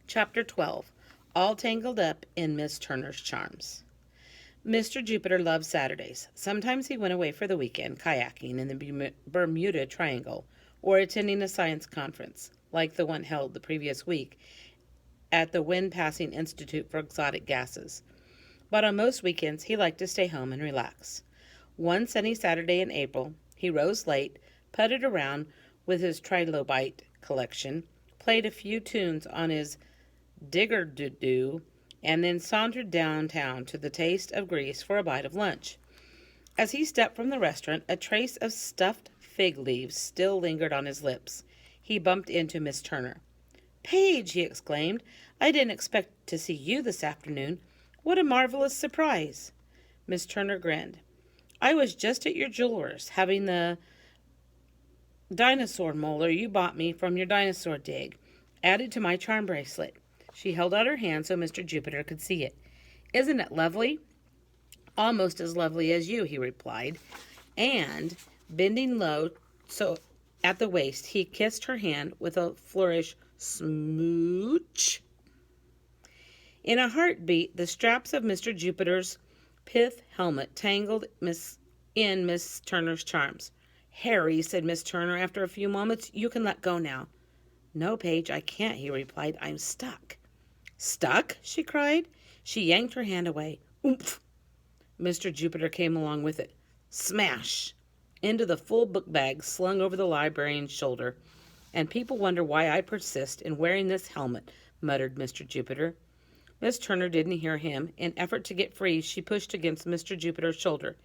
Chapter 12. All Tangled Up in Miss Turner's Charms. Mr. Jupiter loved Saturdays. Sometimes he went away for the weekend kayaking in the Bermuda Triangle or attending a science conference, like the one held the previous week at the Wind Passing Institute for Exotic Gases. But on most weekends, he liked to stay home and relax. One sunny Saturday in April, he rose late, putted around with his trilobite collection, played a few tunes on his digger-doo, and then sauntered downtown to the Taste of Greece for a bite of lunch. As he stepped from the restaurant, a trace of stuffed fig leaves still lingered on his lips. He bumped into Miss Turner. "Paige," he exclaimed, "I didn't expect to see you this afternoon. What a marvelous surprise." Miss Turner grinned. "I was just at your jeweler's, having the dinosaur molar you bought me from your dinosaur dig added to my charm bracelet." She held out her hand so Mr. Jupiter could see it. "Isn't it lovely?" "Almost as lovely as you," he replied, and, bending low so at the waist, he kissed her hand with a flourish smooch. In a heartbeat, the straps of Mr. Jupiter's pith helmet tangled in Miss Turner's charms. "Harry," said Miss Turner after a few moments, "you can let go now." "No, Paige, I can't," he replied. "I'm stuck." "Stuck?" she cried. She yanked her hand away. Oomph! Mr. Jupiter came along with it. Smash! Into the full book bag slung over the librarian's shoulder. "And people wonder why I persist in wearing this helmet," muttered Mr. Jupiter. Miss Turner didn't hear him. In effort to get free, she pushed against Mr. Jupiter's shoulder.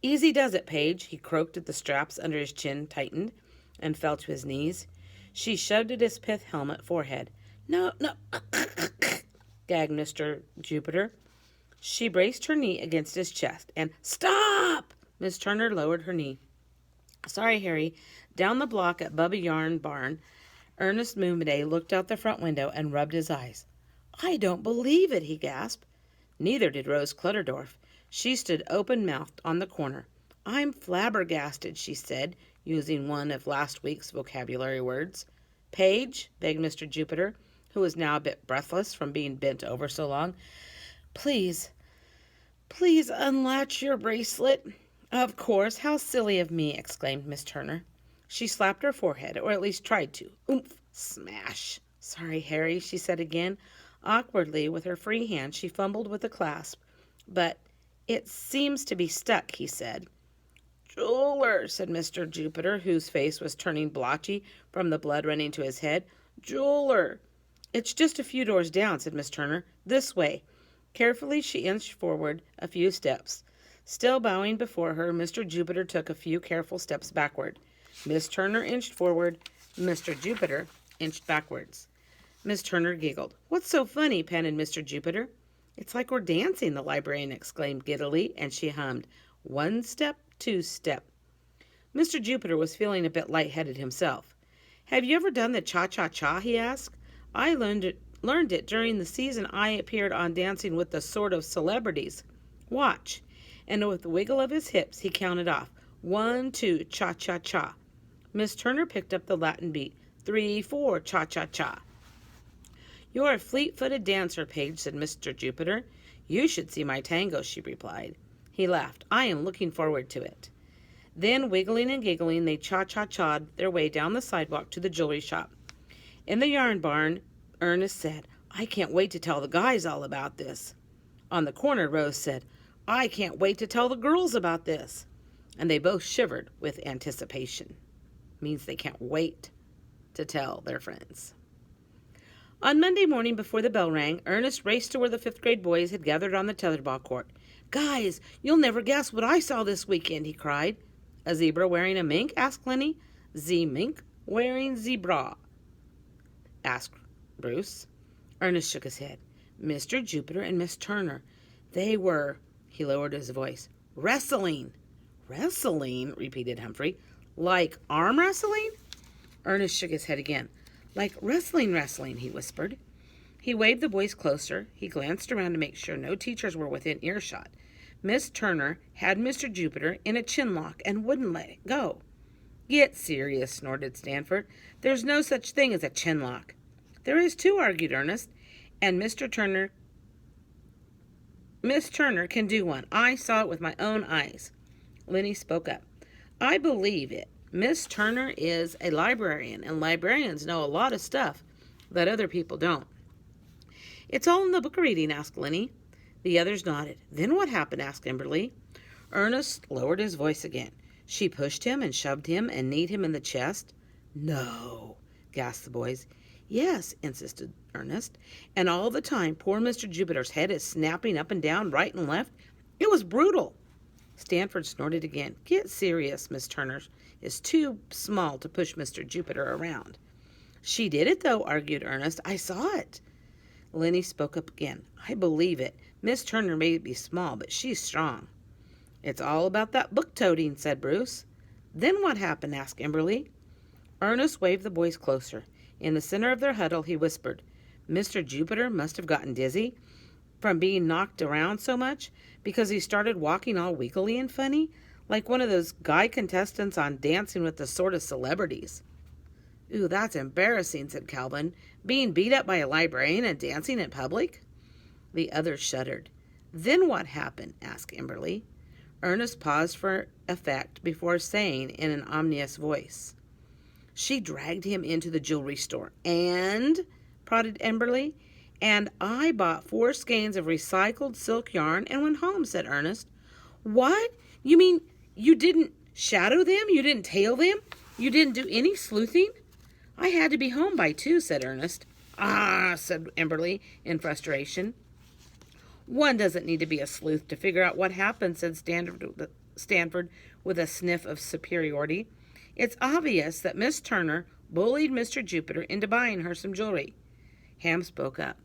"Easy does it, Paige," he croaked as the straps under his chin tightened and fell to his knees. She shoved at his pith helmet forehead. "No, no," gagged Mr. Jupiter. She braced her knee against his chest and "Stop!" Miss Turner lowered her knee. "Sorry, Harry." Down the block at Bubba Yarn Barn, Ernest Moomaday looked out the front window and rubbed his eyes. "I don't believe it," he gasped. Neither did Rose Clutterdorf. She stood open-mouthed on the corner. "I'm flabbergasted," she said, using one of last week's vocabulary words. "Paige," begged Mr. Jupiter, who was now a bit breathless from being bent over so long, please unlatch your bracelet." "Of course, how silly of me," exclaimed Miss Turner. She slapped her forehead, or at least tried to. Oomph! Smash! "Sorry, Harry," she said again. Awkwardly, with her free hand, she fumbled with the clasp. "But it seems to be stuck," he said. "Jeweler," said Mr. Jupiter, whose face was turning blotchy from the blood running to his head. "Jeweler." "It's just a few doors down," said Miss Turner. "This way." Carefully, she inched forward a few steps. Still bowing before her, Mr. Jupiter took a few careful steps backward. Miss Turner inched forward. Mr. Jupiter inched backwards. Miss Turner giggled. "What's so funny?" panted Mr. Jupiter. "It's like we're dancing," the librarian exclaimed giddily, and she hummed, "One step, two step." Mr. Jupiter was feeling a bit lightheaded himself. "Have you ever done the cha-cha-cha?" he asked. "I learned it during the season I appeared on Dancing with the Sort of Celebrities. Watch." And with a wiggle of his hips, he counted off. 1, 2, cha-cha-cha. Miss Turner picked up the Latin beat. 3, 4, cha-cha-cha. "You're a fleet-footed dancer, Paige," said Mr. Jupiter. "You should see my tango," she replied. He laughed. "I am looking forward to it." Then, wiggling and giggling, they cha-cha-cha'd their way down the sidewalk to the jewelry shop. In the yarn barn, Ernest said, "I can't wait to tell the guys all about this." On the corner, Rose said, "I can't wait to tell the girls about this." And they both shivered with anticipation. Means they can't wait to tell their friends. On Monday morning before the bell rang, Ernest raced to where the fifth-grade boys had gathered on the tetherball court. "Guys, you'll never guess what I saw this weekend," he cried. "A zebra wearing a mink?" asked Lenny. "Mink wearing zebra?" asked Bruce. Ernest shook his head. "Mr. Jupiter and Miss Turner. They were," he lowered his voice, "wrestling." "Wrestling?" repeated Humphrey. "Like arm wrestling?" Ernest shook his head again. "Like wrestling, he whispered. He waved the boys closer. He glanced around to make sure no teachers were within earshot. Miss Turner had Mr. Jupiter in a chin lock and wouldn't let it go. "Get serious," snorted Stanford. "There's no such thing as a chin lock." "There is too," argued Ernest. And Miss Turner can do one. I saw it with my own eyes. Lenny spoke up. I believe it. Miss Turner is a librarian, and librarians know a lot of stuff that other people don't. It's all in the book reading, asked Lenny. The others nodded. Then what happened? Asked Kimberly. Ernest lowered his voice again. She pushed him and shoved him and kneed him in the chest. No, gasped the boys. Yes, insisted Ernest. And all the time, poor Mr. Jupiter's head is snapping up and down, right and left. It was brutal. Stanford snorted again. Get serious, Miss Turner is too small to push Mr. Jupiter around. She did it, though, argued Ernest. I saw it. Lenny spoke up again. I believe it. Miss Turner may be small, but she's strong. It's all about that book toting, said Bruce. Then what happened? Asked Kimberly. Ernest waved the boys closer. In the center of their huddle, he whispered, Mr. Jupiter must have gotten dizzy from being knocked around so much because he started walking all wiggly and funny, like one of those guy contestants on Dancing with the Sort of Celebrities. Ooh, that's embarrassing, said Calvin. Being beat up by a librarian and dancing in public? The others shuddered. Then what happened? Asked Kimberly. Ernest paused for effect before saying in an ominous voice, She dragged him into the jewelry store. And, prodded Kimberly, and I bought 4 skeins of recycled silk yarn and went home, said Ernest. What? You mean you didn't shadow them? You didn't tail them? You didn't do any sleuthing? I had to be home by 2, said Ernest. Ah, said Kimberly in frustration. One doesn't need to be a sleuth to figure out what happened, said Stanford with a sniff of superiority. It's obvious that Miss Turner bullied Mr. Jupiter into buying her some jewelry. Ham spoke up.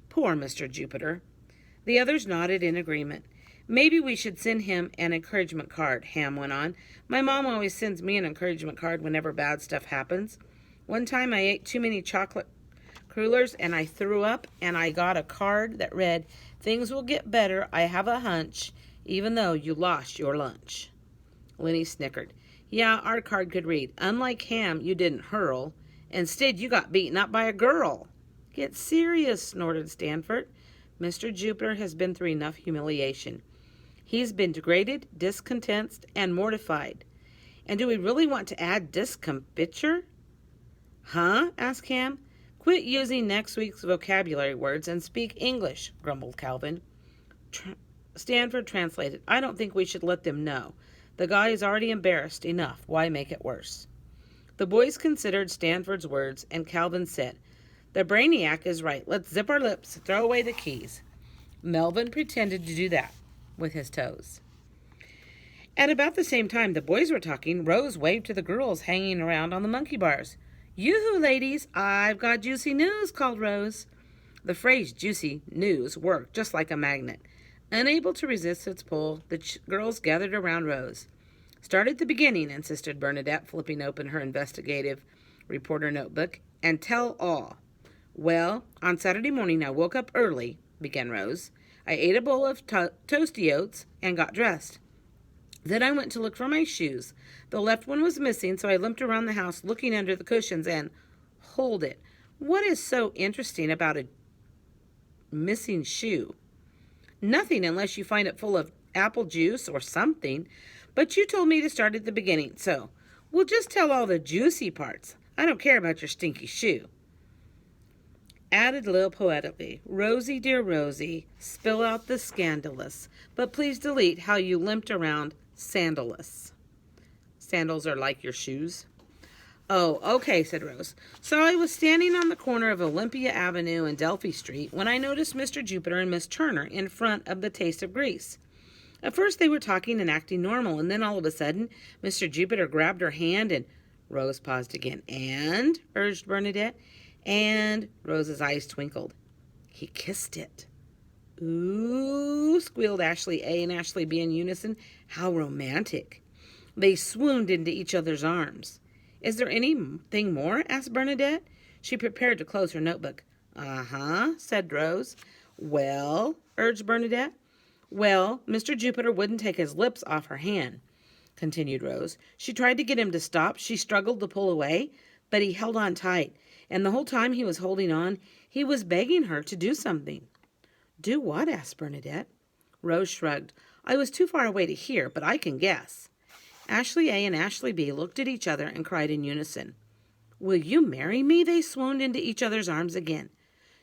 Poor Mr. Jupiter. The others nodded in agreement. Maybe we should send him an encouragement card, Ham went on. My mom always sends me an encouragement card whenever bad stuff happens. One time I ate too many chocolate crullers and I threw up, and I got a card that read, Things will get better, I have a hunch, even though you lost your lunch. Lenny snickered. Yeah, our card could read, Unlike Ham, you didn't hurl. Instead, you got beaten up by a girl. Get serious, snorted Stanford. Mr. Jupiter has been through enough humiliation. He's been degraded, discontented, and mortified. And do we really want to add discomfiture? Huh? Asked Ham. Quit using next week's vocabulary words and speak English, grumbled Calvin. Stanford translated, I don't think we should let them know. The guy is already embarrassed enough. Why make it worse? The boys considered Stanford's words, and Calvin said, The brainiac is right. Let's zip our lips, throw away the keys. Melvin pretended to do that with his toes. At about the same time the boys were talking, Rose waved to the girls hanging around on the monkey bars. Yoo-hoo, ladies, I've got juicy news, called Rose. The phrase juicy news worked just like a magnet. Unable to resist its pull, the girls gathered around Rose. Start at the beginning, insisted Bernadette, flipping open her investigative reporter notebook, and tell all. Well, on Saturday morning I woke up early, began Rose. I ate a bowl of toasty oats and got dressed. Then I went to look for my shoes. The left one was missing, so I limped around the house looking under the cushions and... Hold it. What is so interesting about a missing shoe? Nothing unless you find it full of apple juice or something. But you told me to start at the beginning, so we'll just tell all the juicy parts. I don't care about your stinky shoe. Added Lil poetically, Rosie, dear Rosie, spill out the scandalous, but please delete how you limped around sandalless. Sandals are like your shoes. Oh, okay, said Rose. So I was standing on the corner of Olympia Avenue and Delphi Street when I noticed Mr. Jupiter and Miss Turner in front of the Taste of Grease. At first they were talking and acting normal, and then all of a sudden Mr. Jupiter grabbed her hand and... Rose paused again. And, urged Bernadette, and Rose's eyes twinkled. He kissed it. Ooh, squealed Ashley A and Ashley B in unison. How romantic. They swooned into each other's arms. Is there anything more? Asked Bernadette. She prepared to close her notebook. Uh-huh, said Rose. Well, urged Bernadette. Well, Mr. Jupiter wouldn't take his lips off her hand, continued Rose. She tried to get him to stop. She struggled to pull away, but he held on tight. And the whole time he was holding on, He was begging her to do something. Do what? Asked Bernadette. Rose shrugged. I was too far away to hear, but I can guess. Ashley A and Ashley B looked at each other and cried in unison. Will you marry me? They swooned into each other's arms again.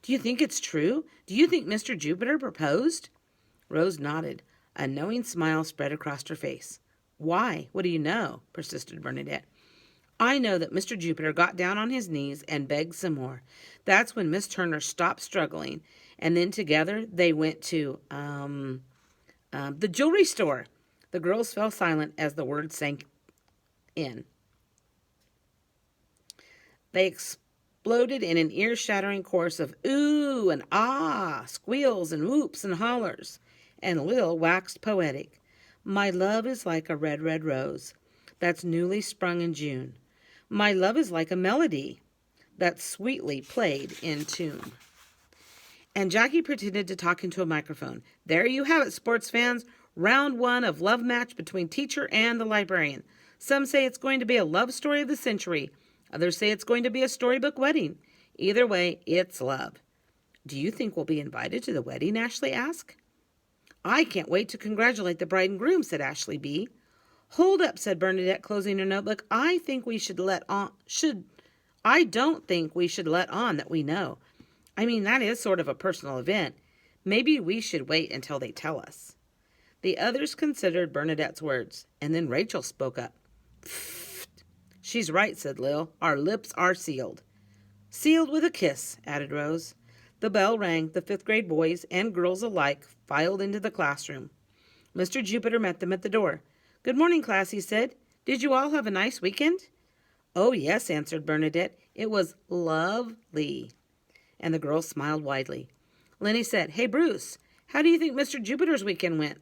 Do you think it's true? Do you think Mr. Jupiter proposed? Rose nodded. A knowing smile spread across her face. Why? What do you know? Persisted Bernadette. I know that Mr. Jupiter got down on his knees and begged some more. That's when Miss Turner stopped struggling, and then together they went to, the jewelry store. The girls fell silent as the words sank in. They exploded in an ear-shattering chorus of ooh and ah, squeals and whoops and hollers. And Lil waxed poetic. My love is like a red, red rose that's newly sprung in June. My love is like a melody that's sweetly played in tune. And Jackie pretended to talk into a microphone. There you have it, sports fans. Round 1 of love match between teacher and the librarian. Some say it's going to be a love story of the century. Others say it's going to be a storybook wedding. Either way, it's love. Do you think we'll be invited to the wedding? Ashley asked. I can't wait to congratulate the bride and groom, said Ashley B. Hold up, said Bernadette, closing her notebook. I don't think we should let on that we know. I mean, that is sort of a personal event. Maybe we should wait until they tell us. The others considered Bernadette's words, and then Rachel spoke up. She's right, said Lil. Our lips are sealed. Sealed with a kiss, added Rose. The bell rang. The 5th grade boys and girls alike filed into the classroom. Mr. Jupiter met them at the door. Good morning, class, he said. Did you all have a nice weekend? Oh, yes, answered Bernadette. It was lovely. And the girls smiled widely. Lenny said, Hey, Bruce, how do you think Mr. Jupiter's weekend went?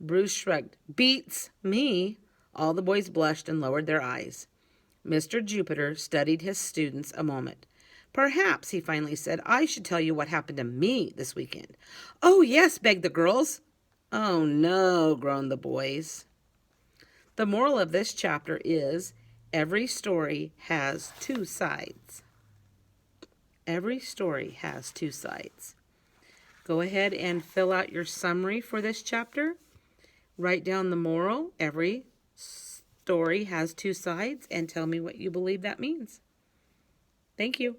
Bruce shrugged. Beats me. All the boys blushed and lowered their eyes. Mr. Jupiter studied his students a moment. Perhaps, he finally said, I should tell you what happened to me this weekend. Oh, yes, begged the girls. Oh, no, groaned the boys. The moral of this chapter is every story has 2 sides. Every story has 2 sides. Go ahead and fill out your summary for this chapter. Write down the moral. Every story has 2 sides, and tell me what you believe that means. Thank you.